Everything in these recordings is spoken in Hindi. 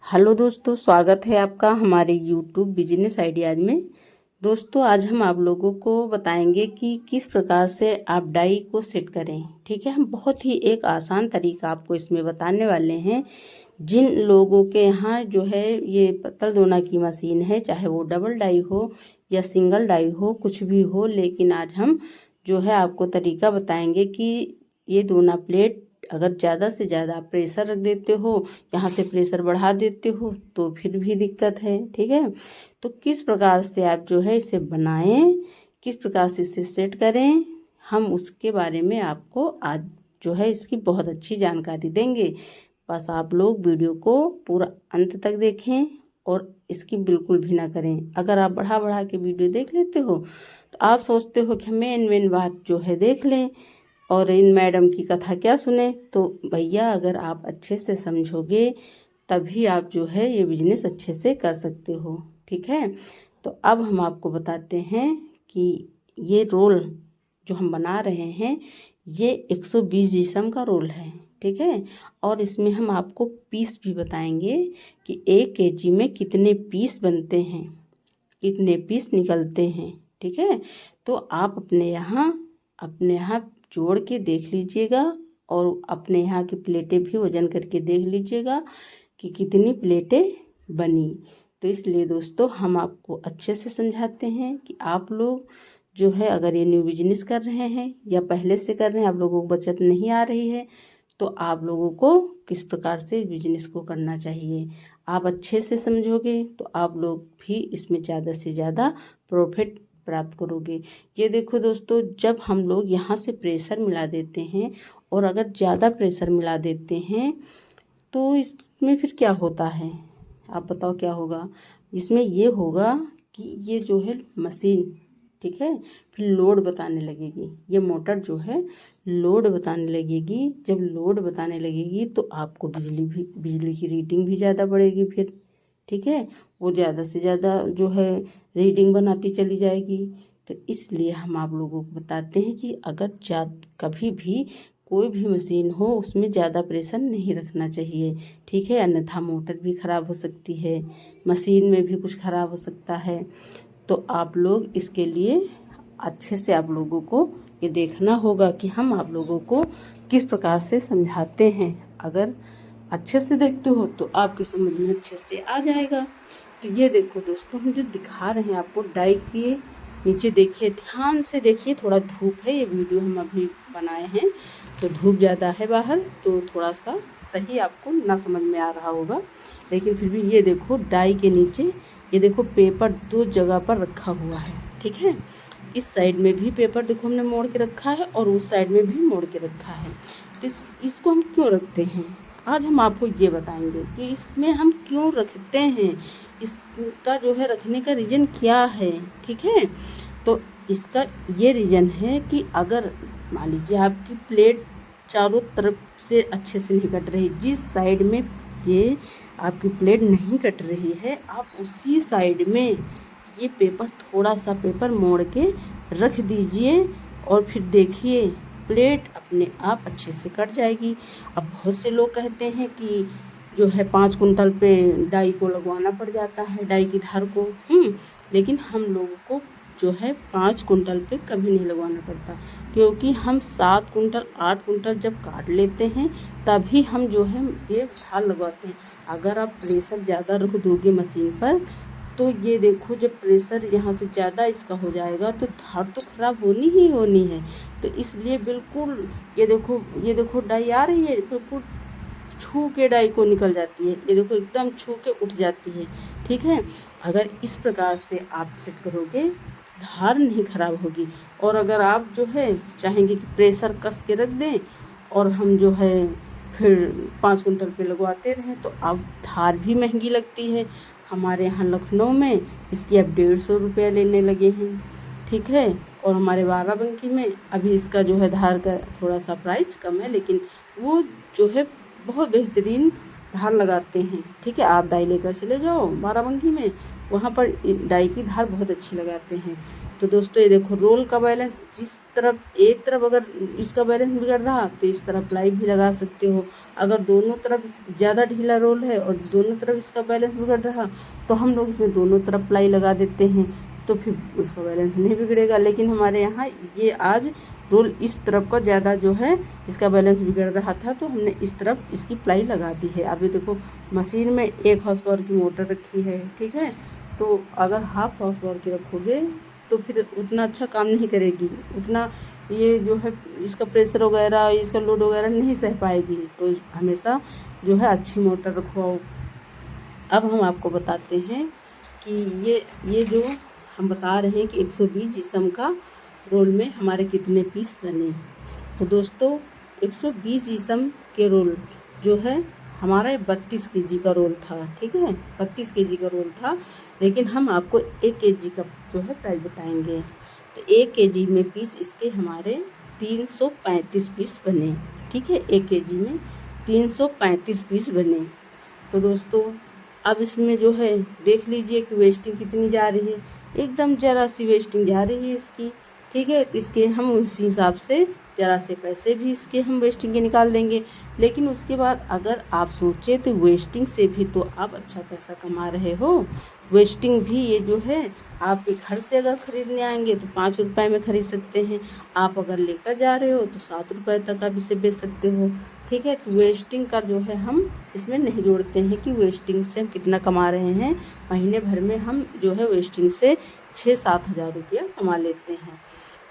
हेलो दोस्तों, स्वागत है आपका हमारे यूट्यूब बिजनेस आइडियाज में। दोस्तों, आज हम आप लोगों को बताएंगे कि किस प्रकार से आप डाई को सेट करें। ठीक है, हम बहुत ही एक आसान तरीका आपको इसमें बताने वाले हैं। जिन लोगों के यहाँ जो है ये पत्तल दोना की मशीन है, चाहे वो डबल डाई हो या सिंगल डाई हो, कुछ भी हो, लेकिन आज हम जो है आपको तरीका बताएंगे कि ये दोना प्लेट अगर ज़्यादा से ज़्यादा प्रेशर रख देते हो, यहाँ से प्रेशर बढ़ा देते हो तो फिर भी दिक्कत है। ठीक है, तो किस प्रकार से आप जो है इसे बनाएं, किस प्रकार से इसे सेट करें, हम उसके बारे में आपको आज जो है इसकी बहुत अच्छी जानकारी देंगे। बस आप लोग वीडियो को पूरा अंत तक देखें और इसकी बिल्कुल भी ना करें। अगर आप बढ़ा बढ़ा के वीडियो देख लेते हो तो आप सोचते हो कि मेन बात जो है देख लें और इन मैडम की कथा क्या सुने। तो भैया, अगर आप अच्छे से समझोगे तभी आप जो है ये बिजनेस अच्छे से कर सकते हो। ठीक है, तो अब हम आपको बताते हैं कि ये रोल जो हम बना रहे हैं ये 120 जिस्म का रोल है। ठीक है, और इसमें हम आपको पीस भी बताएंगे कि 1 केजी में कितने पीस बनते हैं, कितने पीस निकलते हैं। ठीक है, तो आप अपने यहाँ जोड़ के देख लीजिएगा और अपने यहाँ की प्लेटें भी वजन करके देख लीजिएगा कि कितनी प्लेटें बनी। तो इसलिए दोस्तों, हम आपको अच्छे से समझाते हैं कि आप लोग जो है अगर ये न्यू बिजनेस कर रहे हैं या पहले से कर रहे हैं, आप लोगों को बचत नहीं आ रही है, तो आप लोगों को किस प्रकार से बिजनेस को करना चाहिए आप अच्छे से समझोगे तो आप लोग भी इसमें ज़्यादा से ज़्यादा प्रॉफिट प्राप्त करोगे। ये देखो दोस्तों, जब हम लोग यहाँ से प्रेशर मिला देते हैं और अगर ज़्यादा प्रेशर मिला देते हैं तो इसमें फिर क्या होता है, आप बताओ क्या होगा। इसमें ये होगा कि ये जो है मशीन, ठीक है, फिर लोड बताने लगेगी। ये मोटर जो है लोड बताने लगेगी। जब लोड बताने लगेगी तो आपको बिजली की रीडिंग भी ज़्यादा बढ़ेगी फिर। ठीक है, वो ज़्यादा से ज़्यादा जो है रीडिंग बनाती चली जाएगी। तो इसलिए हम आप लोगों को बताते हैं कि अगर कभी भी कोई भी मशीन हो उसमें ज़्यादा प्रेशर नहीं रखना चाहिए। ठीक है, अन्यथा मोटर भी ख़राब हो सकती है, मशीन में भी कुछ ख़राब हो सकता है। तो आप लोग इसके लिए अच्छे से आप लोगों को ये देखना होगा कि हम आप लोगों को किस प्रकार से समझाते हैं। अगर अच्छे से देखते हो तो आपकी समझ में अच्छे से आ जाएगा। तो ये देखो दोस्तों, हम जो दिखा रहे हैं आपको डाई के नीचे देखिए, ध्यान से देखिए, थोड़ा धूप है, ये वीडियो हम अभी बनाए हैं तो धूप ज़्यादा है बाहर, तो थोड़ा सा सही आपको ना समझ में आ रहा होगा, लेकिन फिर भी ये देखो डाई के नीचे ये देखो पेपर 2 जगह पर रखा हुआ है। ठीक है, इस साइड में भी पेपर देखो हमने मोड़ के रखा है और उस साइड में भी मोड़ के रखा है। तो इसको हम क्यों रखते हैं, आज हम आपको ये बताएंगे कि इसमें हम क्यों रखते हैं, इसका जो है रखने का रीज़न क्या है। ठीक है, तो इसका ये रीज़न है कि अगर मान लीजिए आपकी प्लेट चारों तरफ से अच्छे से नहीं कट रही, जिस साइड में ये आपकी प्लेट नहीं कट रही है आप उसी साइड में ये पेपर, थोड़ा सा पेपर मोड़ के रख दीजिए और फिर देखिए प्लेट अपने आप अच्छे से कट जाएगी। अब बहुत से लोग कहते हैं कि जो है 5 कुंटल पे डाई को लगवाना पड़ जाता है, डाई की धार को। लेकिन हम लोगों को जो है 5 कुंटल पे कभी नहीं लगवाना पड़ता, क्योंकि हम 7 कुंटल 8 कुंटल जब काट लेते हैं तभी हम जो है ये धार लगवाते हैं। अगर आप प्रेशर ज़्यादा रख दोगे मशीन पर तो ये देखो जब प्रेशर यहाँ से ज़्यादा इसका हो जाएगा तो धार तो ख़राब होनी ही होनी है। तो इसलिए बिल्कुल ये देखो डाई आ रही है, बिल्कुल छू के डाई को निकल जाती है, ये देखो एकदम छू के उठ जाती है। ठीक है, अगर इस प्रकार से आप सेट करोगे धार नहीं ख़राब होगी। और अगर आप जो है चाहेंगे कि प्रेशर कस के रख दें और हम जो है फिर 5 कुंटल पे लगवाते रहें तो अब धार भी महंगी लगती है। हमारे यहाँ लखनऊ में इसकी अब 150 रुपया लेने लगे हैं। ठीक है, और हमारे बाराबंकी में अभी इसका जो है धार का थोड़ा सा प्राइस कम है, लेकिन वो जो है बहुत बेहतरीन धार लगाते हैं। ठीक है, आप डाई लेकर चले जाओ बाराबंकी में, वहाँ पर डाई की धार बहुत अच्छी लगाते हैं। तो तो दोस्तों ये देखो रोल का बैलेंस, जिस तरफ एक तरफ अगर इसका बैलेंस बिगड़ रहा तो इस तरफ प्लाई भी लगा सकते हो। अगर दोनों तरफ ज़्यादा ढीला रोल है और दोनों तरफ इसका बैलेंस बिगड़ रहा तो हम लोग इसमें दोनों तरफ प्लाई लगा देते हैं, तो फिर उसका बैलेंस नहीं बिगड़ेगा। लेकिन हमारे यहाँ ये आज रोल इस तरफ का ज़्यादा जो है इसका बैलेंस बिगड़ रहा था, तो हमने इस तरफ इसकी प्लाई लगा दी है। अभी देखो मशीन में 1 हॉर्स पावर की मोटर रखी है, ठीक है। तो अगर 1/2 हॉर्स पावर की रखोगे तो फिर उतना अच्छा काम नहीं करेगी, उतना ये जो है इसका प्रेशर वगैरह, इसका लोड वगैरह नहीं सह पाएगी। तो हमेशा जो है अच्छी मोटर रखवाओ। अब हम आपको बताते हैं कि ये जो हम बता रहे हैं कि 120 जिस्म का रोल में हमारे कितने पीस बने। तो दोस्तों 120 जिस्म के रोल जो है हमारा 32 kg का रोल था, ठीक है, 32 kg का रोल था। लेकिन हम आपको 1 kg का जो है प्राइस बताएंगे। तो 1 kg में पीस इसके हमारे 335 पीस बने, ठीक है, 1 kg में 335 पीस बने। तो दोस्तों अब इसमें जो है देख लीजिए कि वेस्टिंग कितनी जा रही है, एकदम ज़रा सी वेस्टिंग जा रही है इसकी, ठीक है। तो इसके हम उसी हिसाब से ज़रा से पैसे भी इसके हम वेस्टिंग के निकाल देंगे। लेकिन उसके बाद अगर आप सोचें तो वेस्टिंग से भी तो आप अच्छा पैसा कमा रहे हो। वेस्टिंग भी ये जो है आपके घर से अगर ख़रीदने आएंगे तो 5 रुपए में ख़रीद सकते हैं, आप अगर लेकर जा रहे हो तो 7 रुपए तक आप इसे बेच सकते हो, ठीक है। तो वेस्टिंग का जो है हम इसमें नहीं जोड़ते हैं कि वेस्टिंग से हम कितना कमा रहे हैं। महीने भर में हम जो है वेस्टिंग से 6-7 हज़ार रुपया कमा लेते हैं।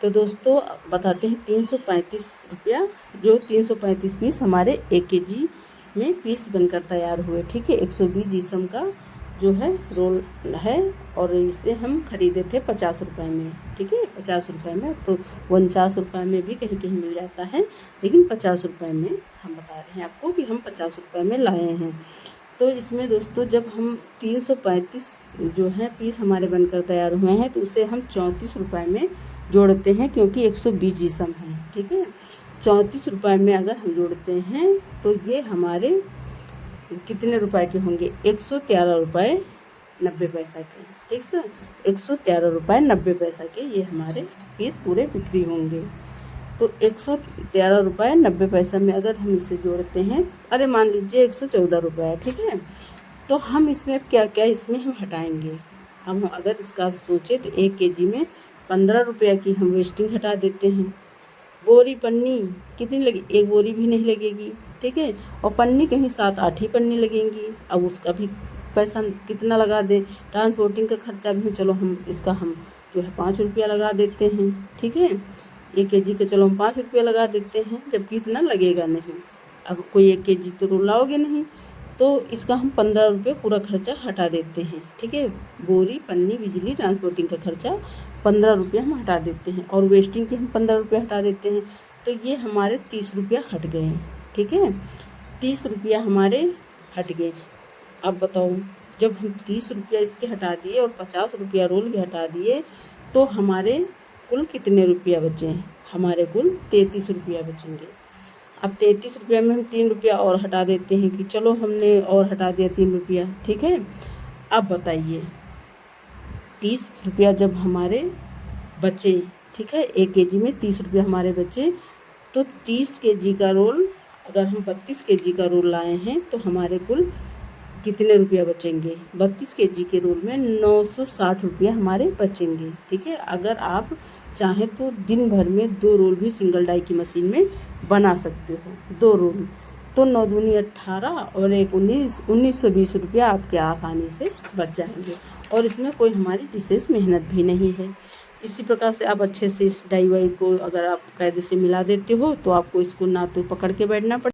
तो दोस्तों बताते हैं 335 रुपया, जो 335 पीस हमारे 1 kg में पीस बनकर तैयार हुए, ठीक है। 120 जिस्म का जो है रोल है और इसे हम ख़रीदे थे 50 रुपये में, ठीक है, 50 रुपये में। तो 49 रुपये में भी कहीं कहीं मिल जाता है, लेकिन 50 रुपये में हम बता रहे हैं आपको कि हम 50 रुपये में लाए हैं। तो इसमें दोस्तों जब हम 335 जो है पीस हमारे बनकर तैयार हुए हैं तो उसे हम 34 रुपये में जोड़ते हैं, क्योंकि 120 जिस्म है, ठीक है। 34 रुपये में अगर हम जोड़ते हैं तो ये हमारे कितने रुपए के होंगे, 113 रुपये 90 पैसा के, ठीक सर, 113 रुपये 90 पैसा के ये हमारे पीस पूरे बिक्री होंगे। तो 113 रुपये 90 पैसा में अगर हम इसे जोड़ते हैं, अरे मान लीजिए 114 रुपये, ठीक है। तो हम इसमें क्या क्या इसमें हम हटाएंगे, हम अगर इसका सोचें तो 1 kg में 15 रुपये की हम वेस्टिंग हटा देते हैं। बोरी पन्नी कितनी लगी, 1 बोरी भी नहीं लगेगी, ठीक है, और पन्नी कहीं 7-8 ही पन्नी लगेंगी। अब उसका भी पैसा हम कितना लगा दें, ट्रांसपोर्टिंग का खर्चा भी चलो हम इसका हम जो है 5 रुपया लगा देते हैं, ठीक है। 1 kg का चलो हम 5 रुपया लगा देते हैं, जबकि इतना लगेगा नहीं। अब कोई 1 kg तो रोल लाओगे नहीं, तो इसका हम 15 रुपये पूरा खर्चा हटा देते हैं, ठीक है। बोरी पन्नी बिजली ट्रांसपोर्टिंग का खर्चा 15 रुपये हम हटा देते हैं और वेस्टिंग के हम 15 रुपये हटा देते हैं। तो ये हमारे 30 रुपया हट गए, ठीक है, 30 रुपया हमारे हट गए। अब बताओ जब हम 30 रुपया इसके हटा दिए और 50 रुपया रोल के हटा दिए तो हमारे कुल कितने रुपया बचे, हमारे कुल 33 रुपया बचेंगे। अब 33 रुपया में हम 3 रुपया और हटा देते हैं कि चलो हमने और हटा दिया 3 रुपया, ठीक है। अब बताइए 30 रुपया जब हमारे बचे, ठीक है, 1 kg में 30 रुपया हमारे बचे, तो 30 kg का रोल अगर हम 32 kg का रोल लाए हैं तो हमारे कुल कितने रुपया बचेंगे, 32 kg के रोल में 960 रुपया हमारे बचेंगे, ठीक है। अगर आप चाहें तो दिन भर में 2 रोल भी सिंगल डाई की मशीन में बना सकते हो, 2 रोल, तो 9 दूनी 18 और 1 19, 1920 रुपया आपके आसानी से बच जाएंगे और इसमें कोई हमारी विशेष मेहनत भी नहीं है। इसी प्रकार से आप अच्छे से इस डाई वाई को अगर आप कायदे से मिला देते हो तो आपको इसको ना तो पकड़ के बैठना पड़ेगा